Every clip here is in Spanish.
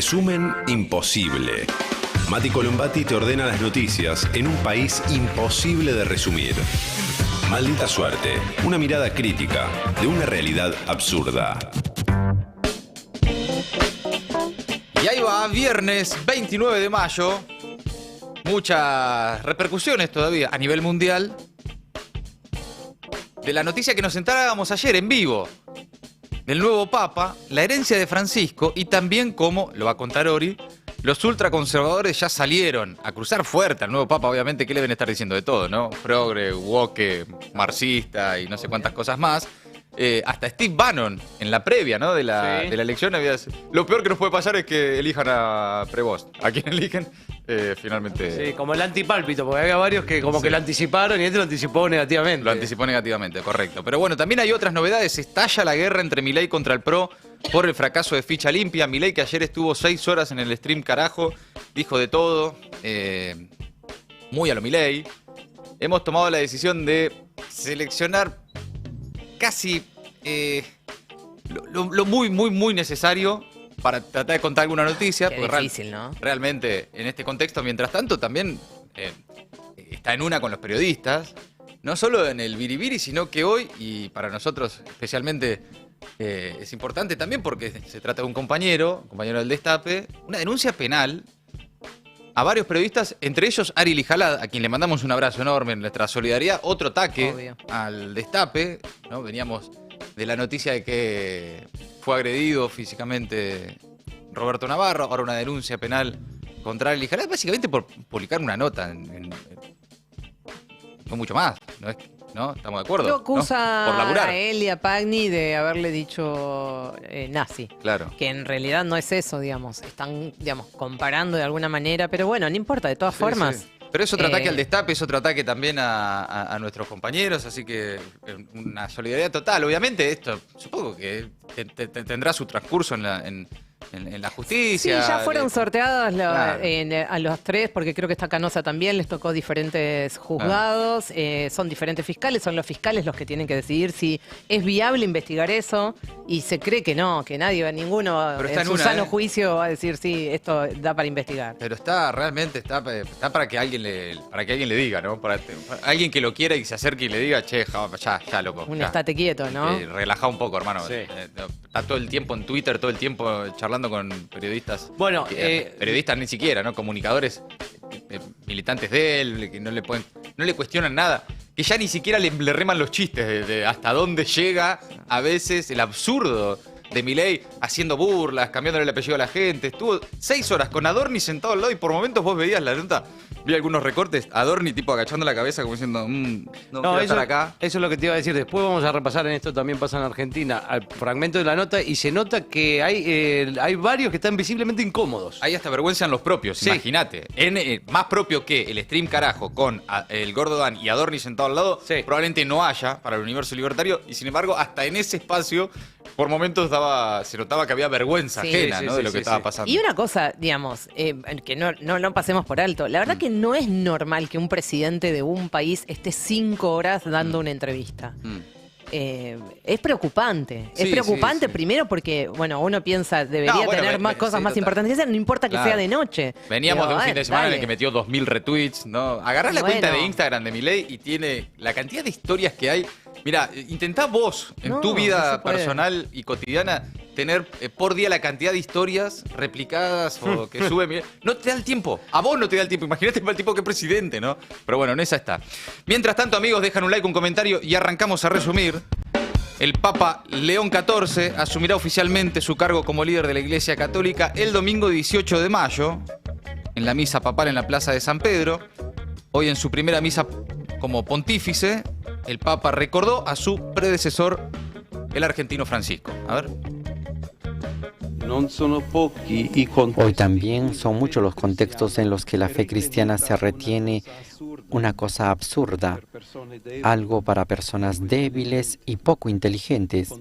Resumen imposible. Mati Colombati te ordena las noticias en un país imposible de resumir. Maldita suerte, una mirada crítica de una realidad absurda. Y ahí va, viernes 29 de mayo. Muchas repercusiones todavía a nivel mundial de la noticia que nos enterábamos ayer en vivo del nuevo Papa, la herencia de Francisco y también, como lo va a contar Ori, los ultraconservadores ya salieron a cruzar fuerte al nuevo Papa. Obviamente, ¿qué le deben estar diciendo de todo, no? Progre, woke, marxista y no sé cuántas cosas más. Hasta Steve Bannon, en la previa, ¿no? de la elección, había... Lo peor que nos puede pasar es que elijan a Prevost. A quien eligen, finalmente... Sí, como el antipálpito, porque había varios que como que lo anticiparon y este lo anticipó negativamente. Lo anticipó negativamente, correcto. Pero bueno, también hay otras novedades. Estalla la guerra entre Milei contra el PRO por el fracaso de Ficha Limpia. Milei, que ayer estuvo 6 horas en el stream carajo, dijo de todo, muy a lo Milei. Hemos tomado la decisión de seleccionar casi lo muy necesario para tratar de contar alguna noticia. Qué difícil, ¿no? Realmente, en este contexto, mientras tanto, también está en una con los periodistas, no solo en el biribiri, sino que hoy, y para nosotros especialmente es importante también porque se trata de un compañero del Destape, una denuncia penal a varios periodistas, entre ellos Ari Lijalad, a quien le mandamos un abrazo enorme en nuestra solidaridad. Otro ataque Obvio. al Destape, ¿no? Veníamos de la noticia de que fue agredido físicamente Roberto Navarro, ahora una denuncia penal contra Ari Lijalad, básicamente por publicar una nota, no mucho más, ¿no? ¿Estamos de acuerdo? Lo acusa ¿no? Por laburar. a él y a Pagni de haberle dicho nazi. Claro. Que en realidad no es eso, digamos. Están, digamos, comparando de alguna manera. Pero bueno, no importa, de todas formas. Sí. Pero es otro ataque al Destape, es otro ataque también a nuestros compañeros, así que una solidaridad total. Obviamente esto, supongo que tendrá su transcurso en la justicia. Sí, ya fueron sorteados Claro. a los tres, porque creo que esta Canosa también les tocó diferentes juzgados, son diferentes fiscales, son los fiscales los que tienen que decidir si es viable investigar eso, y se cree que no, que nadie, ninguno Pero está en en su una, sano juicio va a decir sí, esto da para investigar. Pero realmente está para que alguien le diga, ¿no? Para alguien que lo quiera y se acerque y le diga, che, ya, loco. Un ya. estate quieto, ¿no? Relajá un poco, hermano. Sí. Está todo el tiempo en Twitter, todo el tiempo charlando con periodistas. Bueno, periodistas ni siquiera, ¿no? Comunicadores, militantes de él, que no le cuestionan nada. Que ya ni siquiera le reman los chistes de hasta dónde llega a veces el absurdo de Milei haciendo burlas, cambiándole el apellido a la gente. Estuvo 6 horas con Adorni sentado al lado y por momentos vos veías la nota. Vi algunos recortes, Adorni tipo agachando la cabeza como diciendo, no quiero estar acá. Eso es lo que te iba a decir. Después vamos a repasar en esto, también pasa en Argentina, al fragmento de la nota y se nota que hay varios que están visiblemente incómodos. Hay hasta vergüenza en los propios, Sí. imagínate. Más propio que el stream carajo con el Gordo Dan y Adorni sentado al lado, Sí. probablemente no haya para el universo libertario. Y sin embargo, hasta en ese espacio, por momentos se notaba que había vergüenza Sí. ajena, Sí, ¿no? sí, de lo sí, que estaba sí. pasando. Y una cosa, digamos, que no pasemos por alto. La verdad que no es normal que un presidente de un país esté 5 horas dando una entrevista. Es preocupante. Sí, Es preocupante sí. primero porque, bueno, uno piensa, debería No, bueno, tener más cosas sí, más total. importantes que hacer, no importa que Claro. sea de noche. Veníamos Pero, de un fin de semana en el dale. que metió 2000 retweets, ¿no? Agarrás la Bueno. cuenta de Instagram de Milei y tiene la cantidad de historias que hay. Mira, intentá vos, en No, tu no vida se puede. personal y cotidiana, tener por día la cantidad de historias replicadas o que sube Milei. No te da el tiempo. A vos no te da el tiempo. Imagínate para el tipo que es presidente, ¿no? Pero bueno, en esa está. Mientras tanto, amigos, dejan un like, un comentario y arrancamos a resumir. El Papa León XIV asumirá oficialmente su cargo como líder de la Iglesia Católica el domingo 18 de mayo, en la misa papal en la Plaza de San Pedro. Hoy, en su primera misa como pontífice, el Papa recordó a su predecesor, el argentino Francisco. A ver. Hoy también son muchos los contextos en los que la fe cristiana se retiene una cosa absurda, algo para personas débiles y poco inteligentes,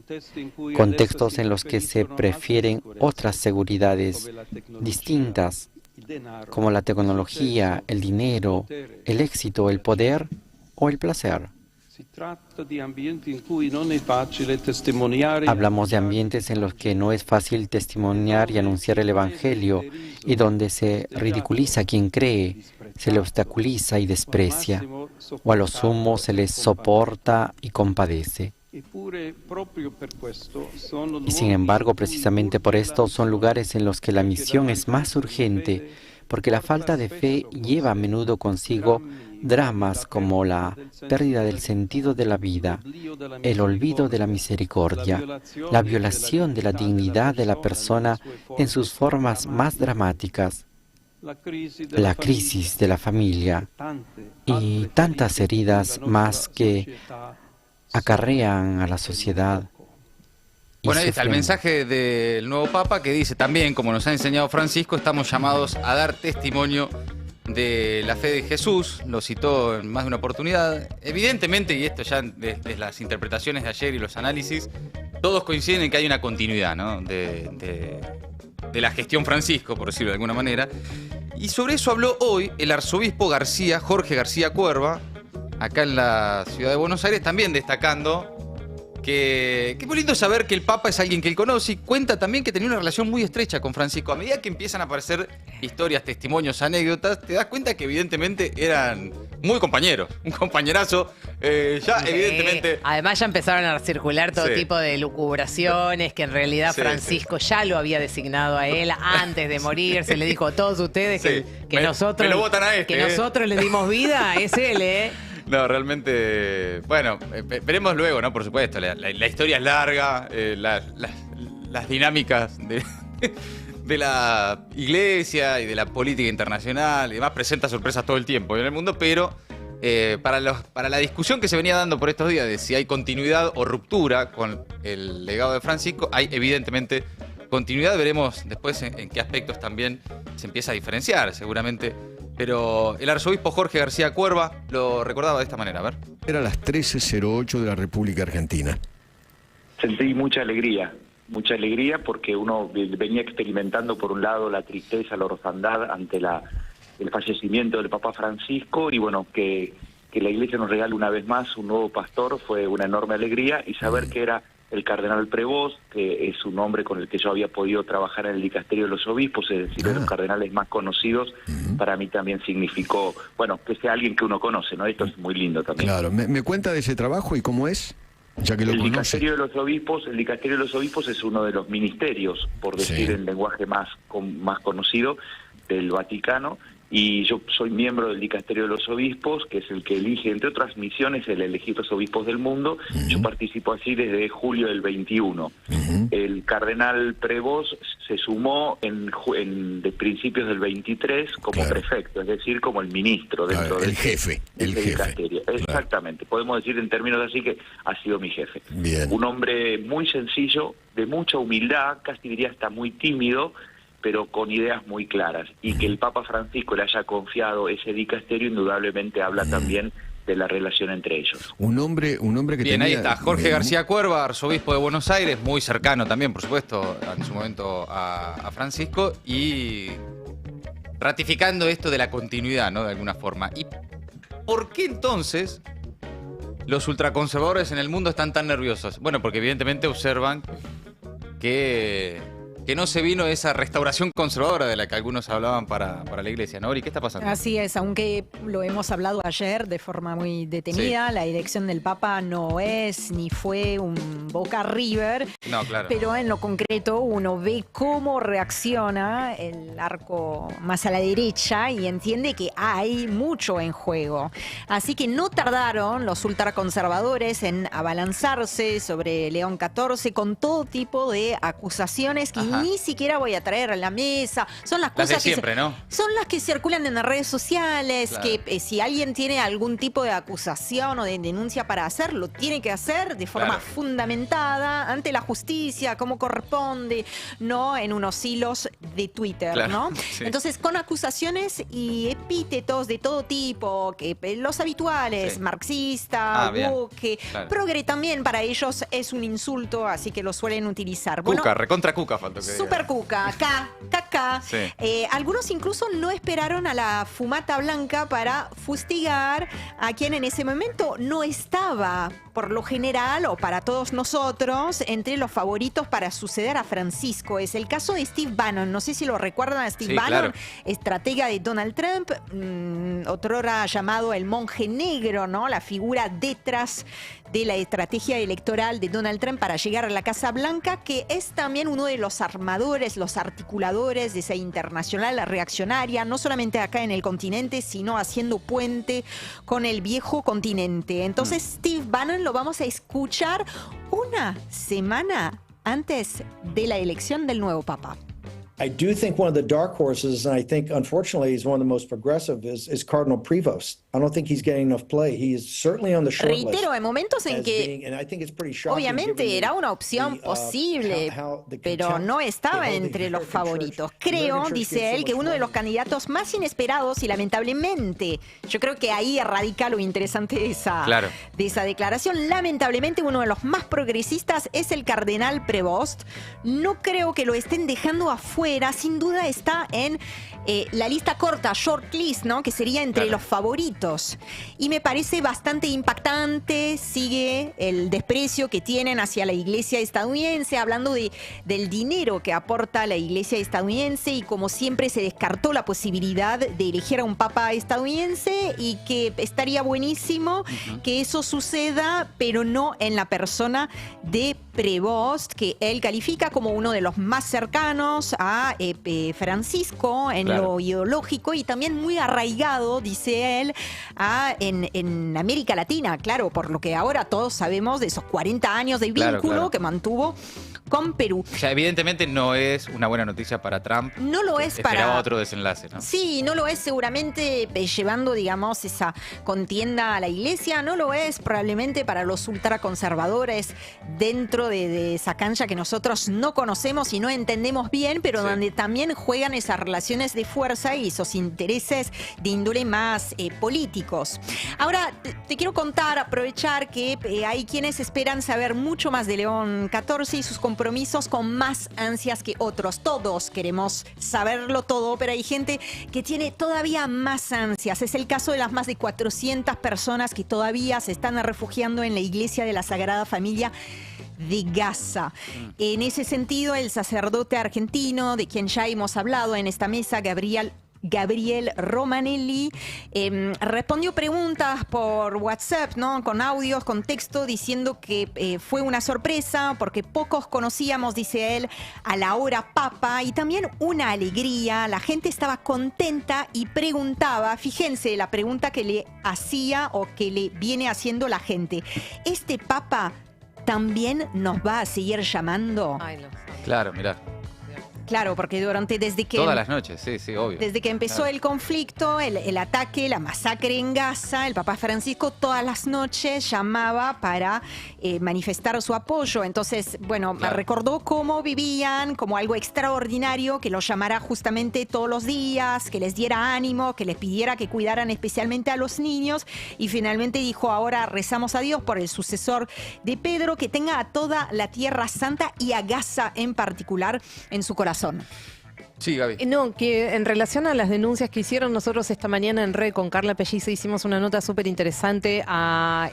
contextos en los que se prefieren otras seguridades distintas, como la tecnología, el dinero, el éxito, el poder o el placer. Hablamos de ambientes en los que no es fácil testimoniar y anunciar el Evangelio y donde se ridiculiza a quien cree, se le obstaculiza y desprecia, o a lo sumo se les soporta y compadece. Y sin embargo, precisamente por esto son lugares en los que la misión es más urgente, porque la falta de fe lleva a menudo consigo dramas como la pérdida del sentido de la vida, el olvido de la misericordia, la violación de la dignidad de la persona en sus formas más dramáticas, la crisis de la familia y tantas heridas más que acarrean a la sociedad. Bueno, ahí está el mensaje del nuevo Papa que dice también, como nos ha enseñado Francisco, estamos llamados a dar testimonio de la fe de Jesús. Lo citó en más de una oportunidad. Evidentemente, y esto ya desde las interpretaciones de ayer y los análisis, todos coinciden en que hay una continuidad, ¿no? de la gestión Francisco, por decirlo de alguna manera. Y sobre eso habló hoy el arzobispo García, Jorge García Cuerva, acá en la ciudad de Buenos Aires, también destacando que es muy lindo saber que el Papa es alguien que él conoce y cuenta también que tenía una relación muy estrecha con Francisco. A medida que empiezan a aparecer historias, testimonios, anécdotas, te das cuenta que evidentemente eran muy compañeros, un compañerazo. Evidentemente... Además ya empezaron a circular todo Sí. tipo de lucubraciones, que en realidad Sí, Francisco ya lo había designado a él antes de morir. Se le dijo a todos ustedes Sí. que nosotros, me lo votan a este, que nosotros le dimos vida, es él, ¿eh? No, realmente, bueno, veremos luego, ¿no? Por supuesto, la historia es larga, las dinámicas de la iglesia y de la política internacional y demás presenta sorpresas todo el tiempo en el mundo, pero para la discusión que se venía dando por estos días de si hay continuidad o ruptura con el legado de Francisco, hay evidentemente continuidad. Veremos después en qué aspectos también se empieza a diferenciar, seguramente. Pero el arzobispo Jorge García Cuerva lo recordaba de esta manera, a ver. Era las 13:08 de la República Argentina. Sentí mucha alegría porque uno venía experimentando por un lado la tristeza, la orfandad ante el fallecimiento del Papa Francisco y bueno, que la Iglesia nos regale una vez más un nuevo pastor fue una enorme alegría y saber que era el cardenal Prevost, que es un hombre con el que yo había podido trabajar en el dicasterio de los obispos, es decir, de los cardenales más conocidos, para mí también significó, bueno, que sea alguien que uno conoce, ¿no? Esto es muy lindo también. Claro, ¿me cuenta de ese trabajo y cómo es? Ya que lo El conoce. dicasterio de los obispos es uno de los ministerios, por decir Sí. en lenguaje más conocido, del Vaticano, y yo soy miembro del dicasterio de los obispos, que es el que elige, entre otras misiones, el elegir los obispos del mundo. Yo participo así desde julio del 21. El cardenal Prevost se sumó de principios del 23 como prefecto, es decir, como el ministro dentro el del jefe, el jefe. dicasterio. Claro. Exactamente, podemos decir en términos así que ha sido mi jefe. Bien. Un hombre muy sencillo, de mucha humildad, casi diría hasta muy tímido, pero con ideas muy claras. Y que el Papa Francisco le haya confiado ese dicasterio indudablemente habla también de la relación entre ellos. Un hombre que Bien, tenía... ahí está, Jorge García Cuerva, arzobispo de Buenos Aires, muy cercano también, por supuesto, en su momento a Francisco, y ratificando esto de la continuidad, ¿no? De alguna forma. ¿Y por qué entonces los ultraconservadores en el mundo están tan nerviosos? Bueno, porque evidentemente observan que no se vino esa restauración conservadora de la que algunos hablaban para la iglesia, ¿no? ¿Y qué está pasando? Así es, aunque lo hemos hablado ayer de forma muy detenida, la elección del Papa no es ni fue un Boca River, No, claro. pero en lo concreto uno ve cómo reacciona el arco más a la derecha y entiende que hay mucho en juego. Así que no tardaron los ultraconservadores en abalanzarse sobre León XIV con todo tipo de acusaciones que ni siquiera voy a traer a la mesa. Son las cosas de siempre, ¿no? son las que circulan en las redes sociales, Claro. que si alguien tiene algún tipo de acusación o de denuncia para hacer, lo tiene que hacer de forma Claro. fundamentada ante la justicia, como corresponde, no en unos hilos de Twitter, Claro, ¿no? sí. Entonces, con acusaciones y epítetos de todo tipo, que los habituales, Sí. marxista, bien. woke, Claro. progre también para ellos es un insulto, así que lo suelen utilizar. Bueno, Cuca, recontra Cuca faltó. que Super cuca, caca. Sí. Algunos incluso no esperaron a la fumata blanca para fustigar a quien en ese momento no estaba, por lo general, o para todos nosotros, entre los favoritos para suceder a Francisco. Es el caso de Steve Bannon. No sé si lo recuerdan a Steve Sí, Bannon, claro. estratega de Donald Trump, otrora llamado el monje negro, ¿no? La figura detrás de la estrategia electoral de Donald Trump para llegar a la Casa Blanca, que es también uno de los armadores, los articuladores de esa internacional reaccionaria, no solamente acá en el continente, sino haciendo puente con el viejo continente. Entonces, Steve Bannon lo vamos a escuchar una semana antes de la elección del nuevo Papa. I do think one of the dark horses, and I think unfortunately he's one of the most progressive, is Cardinal Prevost. I don't think he's getting enough play. He is certainly on the short list. Reitero, en momentos en as que being- and I think it's pretty shocking obviamente given era the- una opción the, posible, how the pero contempt no they estaba hold the entre los American favoritos. Church. Creo, American Church dice gives so él, que much uno de los money. candidatos más inesperados y lamentablemente, yo creo que ahí radica lo interesante de Claro. esa declaración. Lamentablemente uno de los más progresistas es el cardenal Prevost. No creo que lo estén dejando afuera, sin duda está en la lista corta, short list, ¿no? Que sería entre Claro. los favoritos. Y me parece bastante impactante, sigue el desprecio que tienen hacia la iglesia estadounidense, hablando del dinero que aporta la iglesia estadounidense y como siempre se descartó la posibilidad de elegir a un papa estadounidense y que estaría buenísimo que eso suceda, pero no en la persona de Prevost, que él califica como uno de los más cercanos a Francisco en Claro. lo ideológico y también muy arraigado, dice él, en América Latina, claro, por lo que ahora todos sabemos de esos 40 años de vínculo Claro, claro. que mantuvo con Perú. O sea, evidentemente no es una buena noticia para Trump. No lo es Esperaba para... otro desenlace, ¿no? Sí, no lo es seguramente llevando, digamos, esa contienda a la iglesia, no lo es probablemente para los ultraconservadores dentro de esa cancha que nosotros no conocemos y no entendemos bien, pero Sí. donde también juegan esas relaciones de fuerza y esos intereses de índole más políticos. Ahora, te quiero contar, aprovechar que hay quienes esperan saber mucho más de León XIV y sus compromisos con más ansias que otros. Todos queremos saberlo todo, pero hay gente que tiene todavía más ansias. Es el caso de las más de 400 personas que todavía se están refugiando en la iglesia de la Sagrada Familia de Gaza. En ese sentido, el sacerdote argentino, de quien ya hemos hablado en esta mesa, Gabriel Romanelli, respondió preguntas por WhatsApp, ¿no? Con audios, con texto, diciendo que fue una sorpresa porque pocos conocíamos, dice él, a la hora Papa y también una alegría. La gente estaba contenta y preguntaba, fíjense la pregunta que le hacía o que le viene haciendo la gente. ¿Este Papa también nos va a seguir llamando? Ay, no. Claro, mirá. Claro, porque desde que... Todas las noches, sí, obvio. Desde que empezó Claro. el conflicto, el ataque, la masacre en Gaza, el Papa Francisco todas las noches llamaba para manifestar su apoyo. Entonces, bueno, Claro. recordó cómo vivían, como algo extraordinario, que los llamara justamente todos los días, que les diera ánimo, que les pidiera que cuidaran especialmente a los niños. Y finalmente dijo, ahora rezamos a Dios por el sucesor de Pedro, que tenga a toda la Tierra Santa y a Gaza en particular en su corazón. Sí, Gaby. No, que en relación a las denuncias que hicieron nosotros esta mañana en Red con Carla Pellice hicimos una nota súper interesante a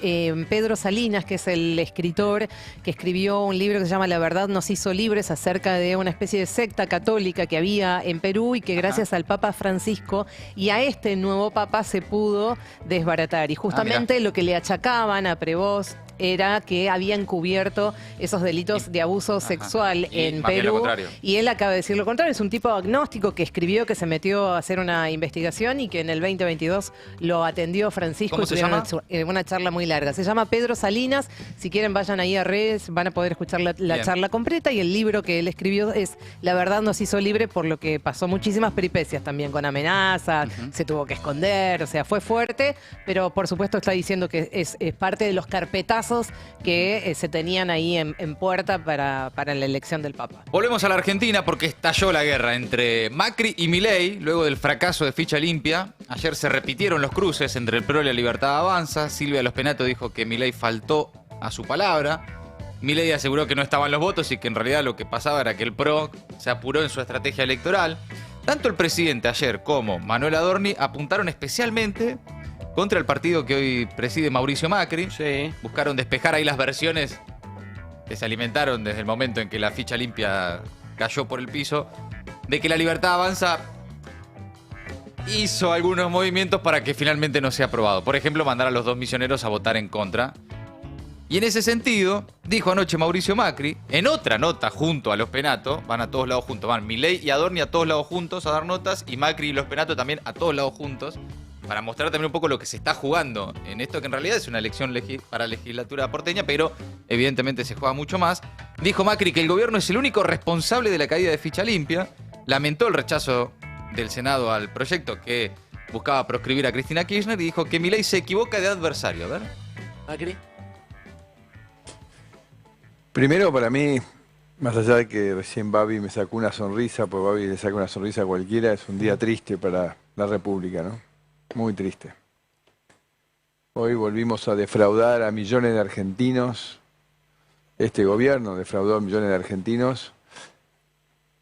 Pedro Salinas, que es el escritor que escribió un libro que se llama La verdad nos hizo libres, acerca de una especie de secta católica que había en Perú y que gracias al Papa Francisco y a este nuevo Papa se pudo desbaratar. Y justamente lo que le achacaban a Prevost era que había encubierto esos delitos de abuso sexual Y en más bien lo Perú. contrario. Y él acaba de decir lo contrario. Es un tipo agnóstico que escribió, que se metió a hacer una investigación y que en el 2022 lo atendió Francisco. ¿Cómo y se tuvieron llama? una charla muy larga. Se llama Pedro Salinas. Si quieren, vayan ahí a redes, van a poder escuchar la Bien. charla completa. Y el libro que él escribió es La verdad nos hizo libre, por lo que pasó muchísimas peripecias también, con amenazas, se tuvo que esconder, o sea, fue fuerte, pero por supuesto está diciendo que es parte de los carpetazos que se tenían ahí en puerta para la elección del Papa. Volvemos a la Argentina porque estalló la guerra entre Macri y Milei luego del fracaso de Ficha Limpia. Ayer se repitieron los cruces entre el PRO y la Libertad Avanza. Silvia Los Penato dijo que Milei faltó a su palabra. Milei aseguró que no estaban los votos y que en realidad lo que pasaba era que el PRO se apuró en su estrategia electoral. Tanto el presidente ayer como Manuel Adorni apuntaron especialmente contra el partido que hoy preside Mauricio Macri. Sí. Buscaron despejar ahí las versiones que se alimentaron desde el momento en que la ficha limpia cayó por el piso, de que La Libertad Avanza hizo algunos movimientos para que finalmente no sea aprobado. Por ejemplo, mandar a los 2 misioneros a votar en contra. Y en ese sentido, dijo anoche Mauricio Macri, en otra nota junto a los Penato, van a todos lados juntos, van Milei y Adorni a todos lados juntos a dar notas, y Macri y los Penato también a todos lados juntos, para mostrar también un poco lo que se está jugando en esto que en realidad es una elección para legislatura porteña, pero evidentemente se juega mucho más. Dijo Macri que el gobierno es el único responsable de la caída de ficha limpia, lamentó el rechazo del Senado al proyecto que buscaba proscribir a Cristina Kirchner y dijo que Milei se equivoca de adversario. A ver. Macri. Primero, para mí, más allá de que recién Babi me sacó una sonrisa, pues Babi le saca una sonrisa a cualquiera, es un día triste para la República, ¿no? Muy triste. Hoy volvimos a defraudar a millones de argentinos. Este gobierno defraudó a millones de argentinos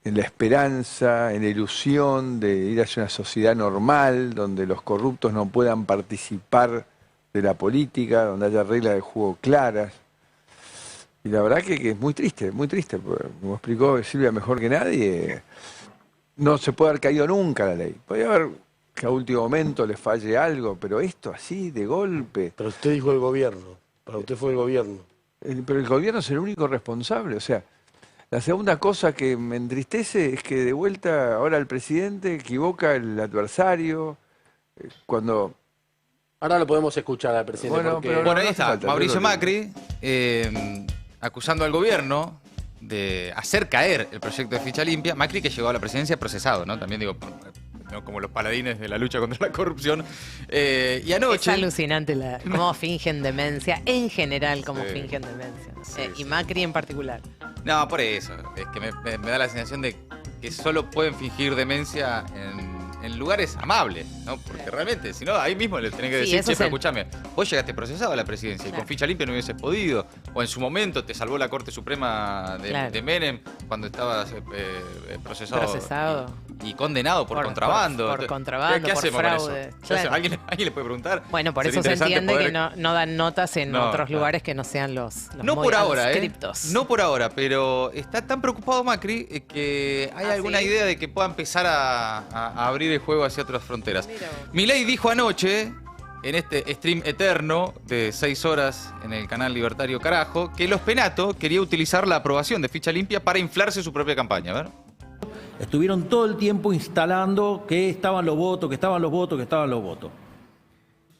en la esperanza, en la ilusión de ir hacia una sociedad normal, donde los corruptos no puedan participar de la política, donde haya reglas de juego claras. Y la verdad que es muy triste, porque, como explicó Silvia mejor que nadie, no se puede haber caído nunca la ley. Podría haber que a último momento le falle algo, pero esto así, de golpe. Pero usted dijo el gobierno, para usted fue el gobierno. Pero el gobierno es el único responsable, o sea, la segunda cosa que me entristece es que de vuelta ahora el presidente equivoca el adversario, cuando... Ahora lo podemos escuchar al presidente. Bueno, porque... pero Bueno, no ahí hace está, falta, Mauricio pero- Macri, acusando al gobierno de hacer caer el proyecto de ficha limpia. Macri que llegó a la presidencia procesado, ¿no? También digo, ¿no? Como los paladines de la lucha contra la corrupción. Y anoche... Es alucinante cómo fingen demencia, en general cómo Sí. fingen demencia. Sí, Y sí. Macri en particular. No, por eso. Es que me da la sensación de que solo pueden fingir demencia en lugares amables, ¿no? Porque realmente, si no, ahí mismo les tenés que Sí, decir, eso che, pero se- escúchame, vos llegaste procesado a la presidencia y con Claro. ficha limpia no hubieses podido. O en su momento te salvó la Corte Suprema Claro. de Menem cuando estabas procesado. Procesado. Y condenado por contrabando. Por contrabando, ¿Qué por hacemos con eso? fraude. ¿Qué Claro. hacemos? ¿Alguien le puede preguntar? Bueno, por Sería eso se interesante entiende poder- que no dan notas en No, otros claro. lugares que no sean los No por ahora, adscriptos. No por ahora, pero está tan preocupado Macri que hay alguna ¿sí? idea de que pueda empezar a abrir el juego hacia otras fronteras. Mira vos. Milei dijo anoche, en este stream eterno de 6 horas en el canal Libertario Carajo, que los Penato quería utilizar la aprobación de ficha limpia para inflarse su propia campaña. A ver. Estuvieron todo el tiempo instalando que estaban los votos, que estaban los votos, que estaban los votos.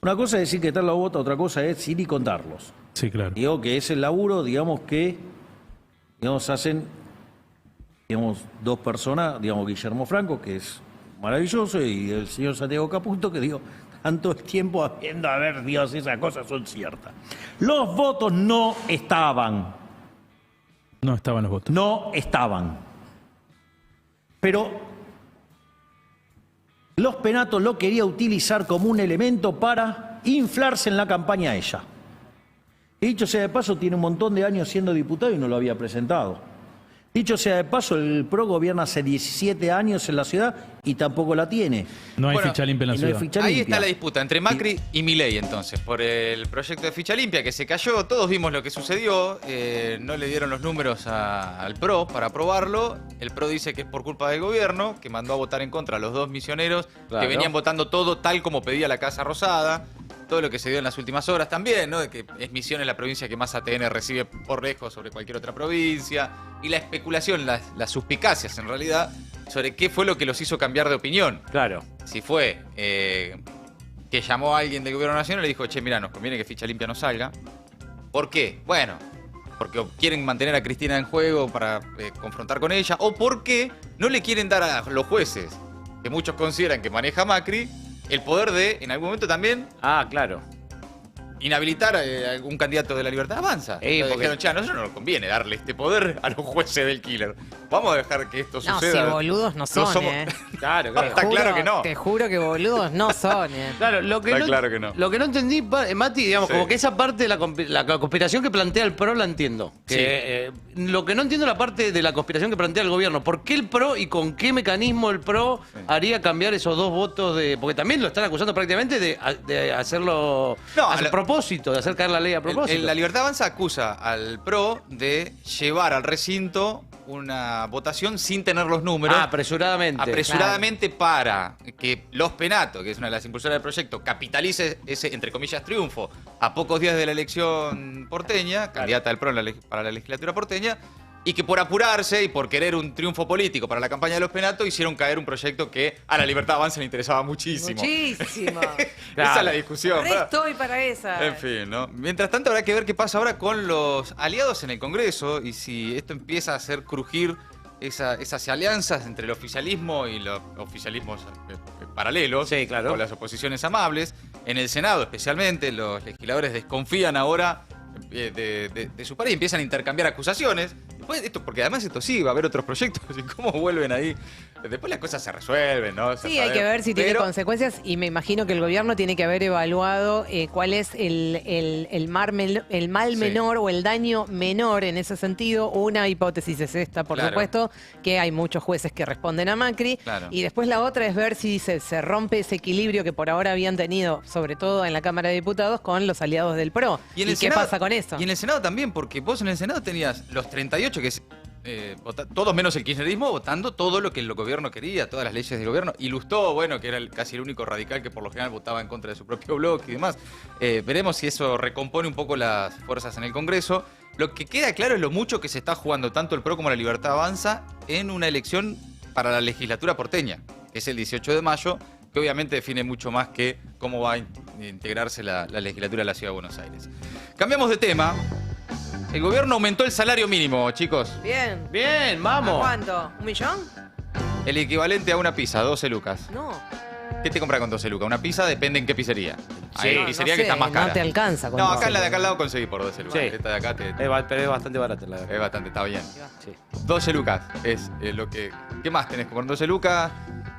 Una cosa es decir que están los votos, otra cosa es ir y contarlos. Sí, claro. Digo que es el laburo, digamos que hacen dos personas, digamos Guillermo Franco, que es maravilloso, y el señor Santiago Caputo, que digo, tanto el tiempo haciendo, a ver, Dios, esas cosas son ciertas. Los votos no estaban. No estaban los votos. No estaban. Pero los Penato lo quería utilizar como un elemento para inflarse en la campaña a ella. Y dicho sea de paso, tiene un montón de años siendo diputado y no lo había presentado. Dicho sea de paso, el PRO gobierna hace 17 años en la ciudad y tampoco la tiene. No hay Bueno, ficha limpia en la y no hay ciudad. ficha Ahí limpia. está la disputa entre Macri y Milei entonces, por el proyecto de ficha limpia que se cayó. Todos vimos lo que sucedió, no le dieron los números al PRO para aprobarlo. El PRO dice que es por culpa del gobierno, que mandó a votar en contra a los 2 misioneros Claro. que venían votando todo tal como pedía la Casa Rosada. Todo lo que se dio en las últimas horas también, ¿no? De que es Misiones la provincia que más ATN recibe por lejos sobre cualquier otra provincia. Y la especulación, las suspicacias en realidad, sobre qué fue lo que los hizo cambiar de opinión. Claro. Si fue que llamó a alguien del gobierno nacional y le dijo, che, mirá, nos conviene que ficha limpia no salga. ¿Por qué? Bueno, porque quieren mantener a Cristina en juego para confrontar con ella. O porque no le quieren dar a los jueces, que muchos consideran que maneja Macri, el poder de, en algún momento también, Ah, claro. inhabilitar a algún candidato de la Libertad Avanza. Porque Dijeron, che, a nosotros no nos conviene darle este poder a los jueces del killer. Vamos a dejar que esto No, suceda. si boludos no son, Claro, Está claro que no. Te juro que boludos no son, Claro, lo que, Está no, claro que no. lo que no entendí, Mati, digamos, Sí. como que esa parte de la conspiración que plantea el PRO la entiendo. Que, lo que no entiendo es la parte de la conspiración que plantea el gobierno. ¿Por qué el PRO y con qué mecanismo el PRO haría cambiar esos 2 votos de...? Porque también lo están acusando prácticamente de hacerlo a propósito, de hacer caer la ley a propósito. La Libertad Avanza acusa al PRO de llevar al recinto una votación sin tener los números. Apresuradamente para que Los Penato, que es una de las impulsoras del proyecto, capitalice ese, entre comillas, triunfo a pocos días de la elección porteña, candidata del PRO para la legislatura porteña, y que por apurarse y por querer un triunfo político para la campaña de Los Penato hicieron caer un proyecto que a la Libertad Avanza le interesaba muchísimo. Muchísimo. Esa es la discusión. Re estoy para esa. En fin, ¿no? Mientras tanto habrá que ver qué pasa ahora con los aliados en el Congreso y si esto empieza a hacer crujir esas alianzas entre el oficialismo y los oficialismos paralelos, con las oposiciones amables. En el Senado especialmente los legisladores desconfían ahora de su par y empiezan a intercambiar acusaciones. Después porque además esto sí, va a haber otros proyectos y cómo vuelven ahí. Después las cosas se resuelven, ¿no? Sí, hay que ver si tiene consecuencias y me imagino que el gobierno tiene que haber evaluado cuál es el mal menor o el daño menor en ese sentido. Una hipótesis es esta, por supuesto, que hay muchos jueces que responden a Macri. Claro. Y después la otra es ver si se rompe ese equilibrio que por ahora habían tenido, sobre todo en la Cámara de Diputados, con los aliados del PRO. ¿Y qué pasa con eso? Y en el Senado también, porque vos en el Senado tenías los 38, que es todos menos el kirchnerismo, votando todo lo que el gobierno quería, todas las leyes del gobierno. Y Lustó, bueno, que era casi el único radical que por lo general votaba en contra de su propio bloque y demás. Veremos si eso recompone un poco las fuerzas en el Congreso. Lo que queda claro es lo mucho que se está jugando tanto el PRO como la Libertad Avanza en una elección para la legislatura porteña, que es el 18 de mayo, que obviamente define mucho más que cómo va a integrarse la legislatura de la Ciudad de Buenos Aires. Cambiamos de tema. El gobierno aumentó el salario mínimo, chicos. Bien. Bien, vamos. ¿A cuánto? ¿1 millón? El equivalente a una pizza, 12 lucas. No. ¿Qué te compras con 12 lucas? Una pizza depende en qué pizzería. Sí, Hay no pizzería sé, que está más cara. no te alcanza con No, 12 acá la de acá al lucas. lado conseguí por 12 lucas. Sí. Esta de acá pero es bastante barata la verdad. es bastante, está bien. Sí. 12 lucas es lo que... ¿Qué más tenés con 12 lucas?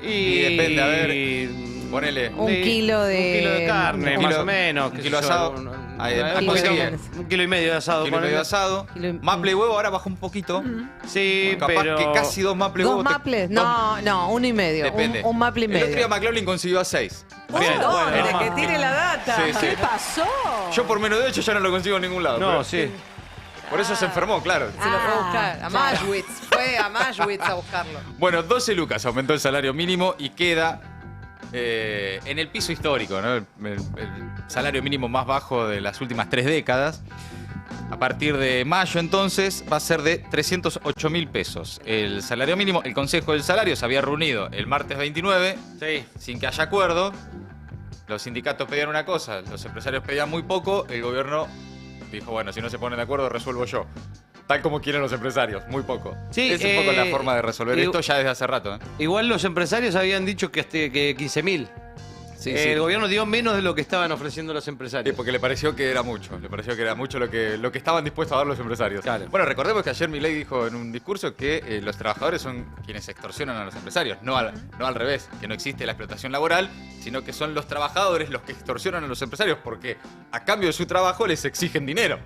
Y depende, a ver, ponele... Un kilo de carne, un más kilo- o menos. un qué kilo sé yo, asado. Ahí, Un acá kilo conseguí de- 1,5 kilo de asado. kilo y medio de asado. Maple y huevo ahora bajó un poquito. Sí, Capaz pero... que casi 2 maple y ¿Dos huevo. maples? No, 1,5. Depende. Un maple y El otro día medio. McLaughlin consiguió a 6. Bien, Hombre, bueno, que tire la data. Sí, sí. ¿Qué pasó? Yo por menos de 8 ya no lo consigo en ningún lado. No, pero- sí. Por eso se enfermó, claro. Se lo fue a buscar. A Mashwitz. Fue a Mashwitz a buscarlo. Bueno, 12 lucas aumentó el salario mínimo y queda en el piso histórico, ¿no? El salario mínimo más bajo de las últimas 3 décadas. A partir de mayo, entonces, va a ser de 308.000 pesos. El salario mínimo, el Consejo del Salario se había reunido el martes 29, sin que haya acuerdo. Los sindicatos pedían una cosa, los empresarios pedían muy poco, el gobierno dijo, bueno, si no se ponen de acuerdo, resuelvo yo. Tal como quieren los empresarios, muy poco. Sí, es un poco la forma de resolver esto ya desde hace rato. Igual los empresarios habían dicho que 15.000. Sí, El gobierno dio menos de lo que estaban ofreciendo los empresarios. Sí, porque le pareció que era mucho. Le pareció que era mucho lo que estaban dispuestos a dar los empresarios. Claro. Bueno, recordemos que ayer Milei dijo en un discurso que los trabajadores son quienes extorsionan a los empresarios, no al revés, que no existe la explotación laboral, sino que son los trabajadores los que extorsionan a los empresarios porque a cambio de su trabajo les exigen dinero.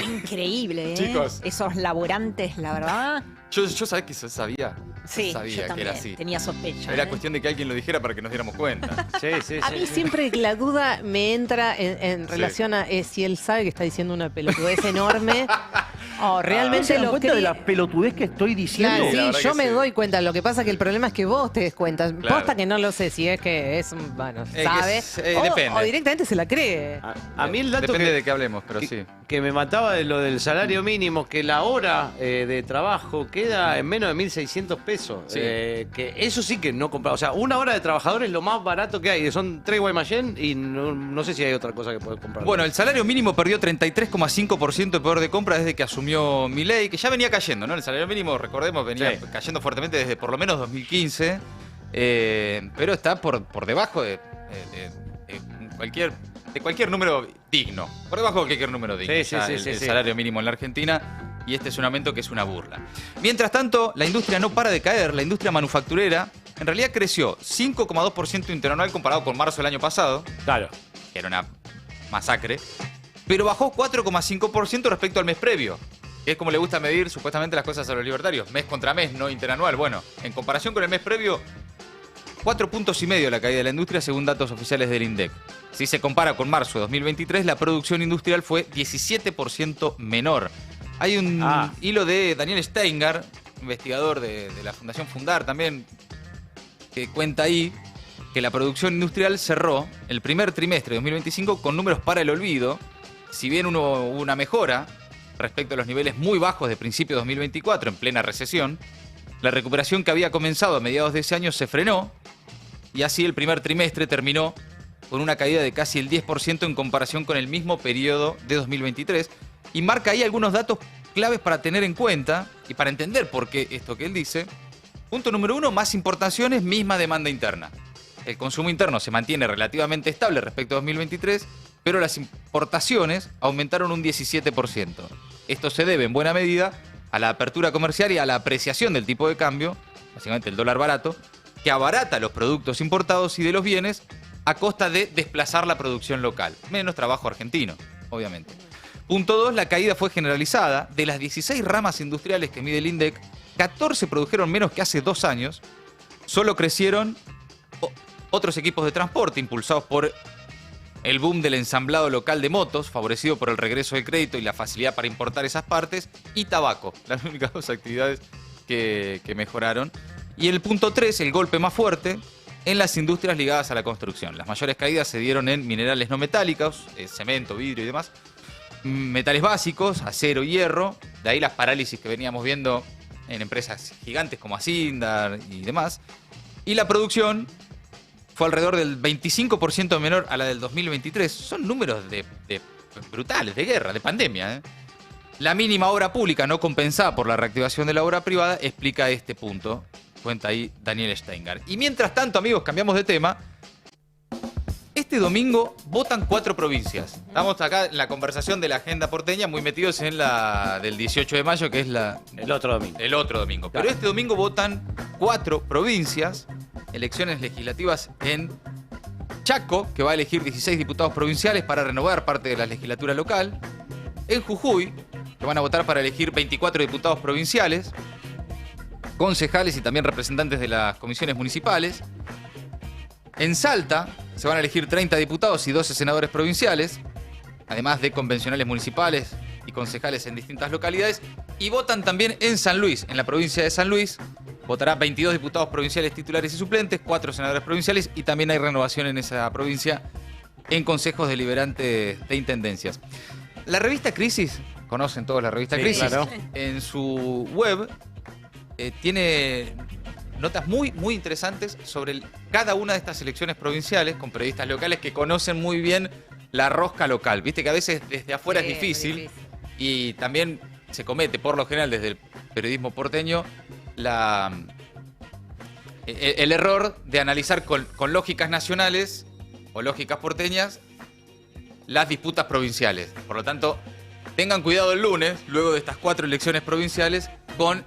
Increíble, ¿eh? Chicos. Esos laborantes, la verdad. Yo sabía que sabía. Sí, sabía yo que también era así. tenía sospecha. Era ¿eh? cuestión de que alguien lo dijera para que nos diéramos cuenta. Sí. A mí siempre la duda me entra en relación a si él sabe que está diciendo una pelotudez enorme o realmente ¿Se dan lo cuenta de cree. la pelotudez que estoy diciendo? Claro, Sí, la sí, verdad yo que me sí. doy cuenta. Lo que pasa es que el problema es que vos te des cuenta. Claro. Posta que no lo sé si es que es un, bueno, que sabe. depende. O directamente se la cree. A mí el dato Depende de qué hablemos, pero sí. que me mataba de lo del salario mínimo, que la hora de trabajo queda en menos de 1.600 pesos. Sí. Que eso sí que no compraba. O sea, una hora de trabajador es lo más barato que hay. Son 3 Guaymallén y no sé si hay otra cosa que puedes comprar. Bueno, el salario mínimo perdió 33,5% de poder de compra desde que asumió Milei, que ya venía cayendo, ¿no? El salario mínimo, recordemos, venía cayendo fuertemente desde por lo menos 2015, pero está por debajo de cualquier de cualquier número digno. Por debajo de cualquier número digno. Sí, Ya sí, el sí, sí. salario mínimo en la Argentina. Y este es un aumento que es una burla. Mientras tanto, la industria no para de caer. La industria manufacturera en realidad creció 5,2% interanual comparado con marzo del año pasado. Claro. Que era una masacre. Pero bajó 4,5% respecto al mes previo. Que es como le gusta medir supuestamente las cosas a los libertarios. Mes contra mes, no interanual. Bueno, en comparación con el mes previo, 4,5 puntos la caída de la industria según datos oficiales del INDEC. Si se compara con marzo de 2023, la producción industrial fue 17% menor. Hay un hilo de Daniel Steingart, investigador de la Fundación Fundar también, que cuenta ahí que la producción industrial cerró el primer trimestre de 2025 con números para el olvido. Si bien hubo una mejora respecto a los niveles muy bajos de principio de 2024, en plena recesión, la recuperación que había comenzado a mediados de ese año se frenó y así el primer trimestre terminó con una caída de casi el 10% en comparación con el mismo periodo de 2023 y marca ahí algunos datos claves para tener en cuenta y para entender por qué esto que él dice. Punto número 1, más importaciones, misma demanda interna. El consumo interno se mantiene relativamente estable respecto a 2023, pero las importaciones aumentaron un 17%. Esto se debe en buena medida a la apertura comercial y a la apreciación del tipo de cambio, básicamente el dólar barato, que abarata los productos importados y de los bienes a costa de desplazar la producción local. Menos trabajo argentino, obviamente. Punto 2, la caída fue generalizada. De las 16 ramas industriales que mide el INDEC, 14 produjeron menos que hace 2 años. Solo crecieron otros equipos de transporte impulsados por el boom del ensamblado local de motos, favorecido por el regreso del crédito y la facilidad para importar esas partes, y tabaco, las únicas 2 actividades que mejoraron. Y el punto 3, el golpe más fuerte, en las industrias ligadas a la construcción. Las mayores caídas se dieron en minerales no metálicos, cemento, vidrio y demás, metales básicos, acero y hierro, de ahí las parálisis que veníamos viendo en empresas gigantes como Asindar y demás. Y la producción fue alrededor del 25% menor a la del 2023. Son números brutales, de guerra, de pandemia. La mínima obra pública no compensada por la reactivación de la obra privada explica este punto. Cuenta ahí Daniel Steingart. Y mientras tanto, amigos, cambiamos de tema. Este domingo votan 4 provincias. Estamos acá en la conversación de la agenda porteña, muy metidos en la del 18 de mayo, que es el otro domingo. El otro domingo. Pero este domingo votan 4 provincias, elecciones legislativas en Chaco, que va a elegir 16 diputados provinciales para renovar parte de la legislatura local. En Jujuy, que van a votar para elegir 24 diputados provinciales, concejales y también representantes de las comisiones municipales. En Salta se van a elegir 30 diputados y 12 senadores provinciales, además de convencionales municipales y concejales en distintas localidades. Y votan también en San Luis, en la provincia de San Luis. Votará 22 diputados provinciales titulares y suplentes, 4 senadores provinciales y también hay renovación en esa provincia en consejos deliberantes de intendencias. La revista Crisis, conocen todos la revista Crisis, claro. En su web tiene notas muy, muy interesantes sobre cada una de estas elecciones provinciales con periodistas locales que conocen muy bien la rosca local. Viste que a veces desde afuera es difícil y también se comete, por lo general, desde el periodismo porteño, el error de analizar con lógicas nacionales o lógicas porteñas las disputas provinciales. Por lo tanto, tengan cuidado el lunes, luego de estas 4 elecciones provinciales, con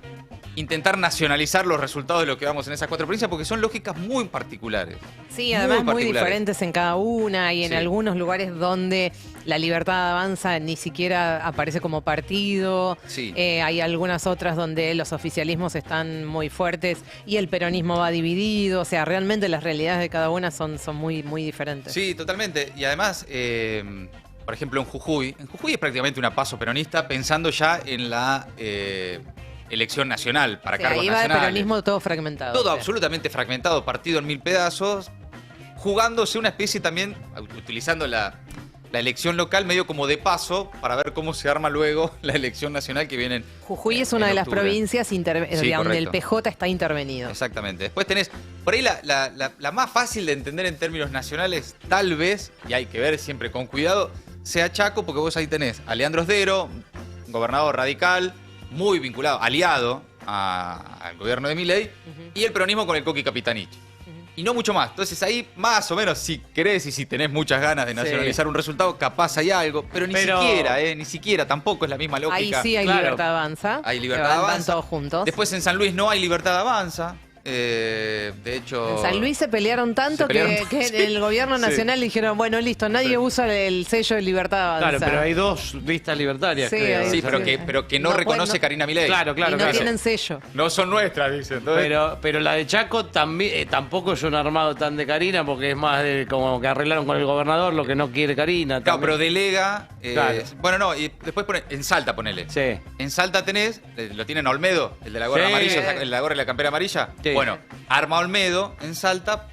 intentar nacionalizar los resultados de lo que vamos en esas 4 provincias, porque son lógicas muy particulares. Sí, además muy diferentes en cada una y en algunos lugares donde la Libertad Avanza ni siquiera aparece como partido. Sí. Hay algunas otras donde los oficialismos están muy fuertes y el peronismo va dividido. O sea, realmente las realidades de cada una son muy, muy diferentes. Sí, totalmente. Y además, por ejemplo, en Jujuy es prácticamente una paso peronista pensando ya en la elección nacional para cargos nacionales. Ahí va el peronismo todo fragmentado. Todo absolutamente fragmentado, partido en 1000 pedazos, jugándose una especie también, utilizando la elección local medio como de paso para ver cómo se arma luego la elección nacional que viene. Jujuy es una de las provincias donde el PJ está intervenido. Exactamente. Después tenés, por ahí la más fácil de entender en términos nacionales, tal vez, y hay que ver siempre con cuidado, sea Chaco, porque vos ahí tenés a Leandro Sdero, un gobernador radical, muy vinculado, aliado al gobierno de Milei, y el peronismo con el Coqui Capitanich. y no mucho más. Entonces ahí, más o menos, si querés y si tenés muchas ganas de nacionalizar un resultado, capaz hay algo, pero ni siquiera, tampoco es la misma lógica. Ahí sí hay Libertad Avanza. Hay Libertad Van Avanza. todos juntos. Después en San Luis no hay Libertad Avanza. De hecho... En San Luis se pelearon tanto que el gobierno nacional dijeron, bueno, listo, nadie usa el sello de Libertad Avanza. Claro, pero hay dos listas libertarias, creo. Sí, pero que no reconoce Karina Milei. Claro. Y no tienen sello. No son nuestras, dicen. Pero la de Chaco también, tampoco es un armado tan de Karina, porque es más de como que arreglaron con el gobernador lo que no quiere Karina. Claro, pero delega... Bueno, no, y después en Salta ponele. Sí. En Salta tenés, lo tienen Olmedo, el de la gorra amarilla, el de la gorra y la campera amarilla. Sí. Bueno, arma Olmedo en Salta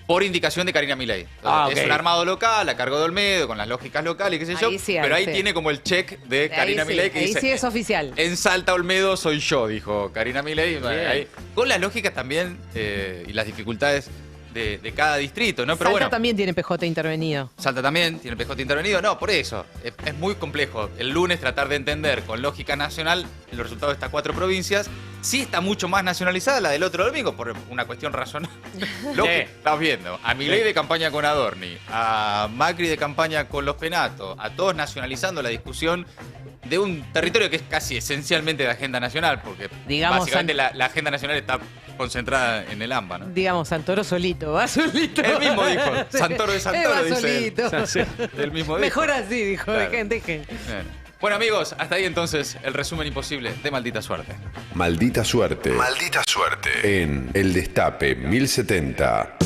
por indicación de Karina Milei. Es un armado local, la cargó de Olmedo, con las lógicas locales, qué sé yo. Pero ahí tiene como el check de Karina Milei que ahí dice... sí es oficial. En Salta Olmedo soy yo, dijo Karina Milei. Ahí, con las lógicas también y las dificultades de cada distrito, ¿no? Pero Salta también tiene PJ intervenido. Salta también tiene PJ intervenido. No, por eso. Es muy complejo. El lunes tratar de entender con lógica nacional el resultado de estas 4 provincias. Sí está mucho más nacionalizada la del otro domingo por una cuestión razonable. Lo que estás viendo. A Milei de campaña con Adorni, a Macri de campaña con los Penatos, a todos nacionalizando la discusión de un territorio que es casi esencialmente de agenda nacional, porque básicamente la agenda nacional está concentrada en el AMBA, ¿no? Digamos, Santoro solito, va solito. Él mismo dijo, Santoro de Santoro, va dice solito. Él mismo dijo. Mejor así, dijo, Claro. dejen. Bueno, amigos, hasta ahí entonces el resumen imposible de Maldita Suerte. Maldita suerte. Maldita suerte. En El Destape 1070.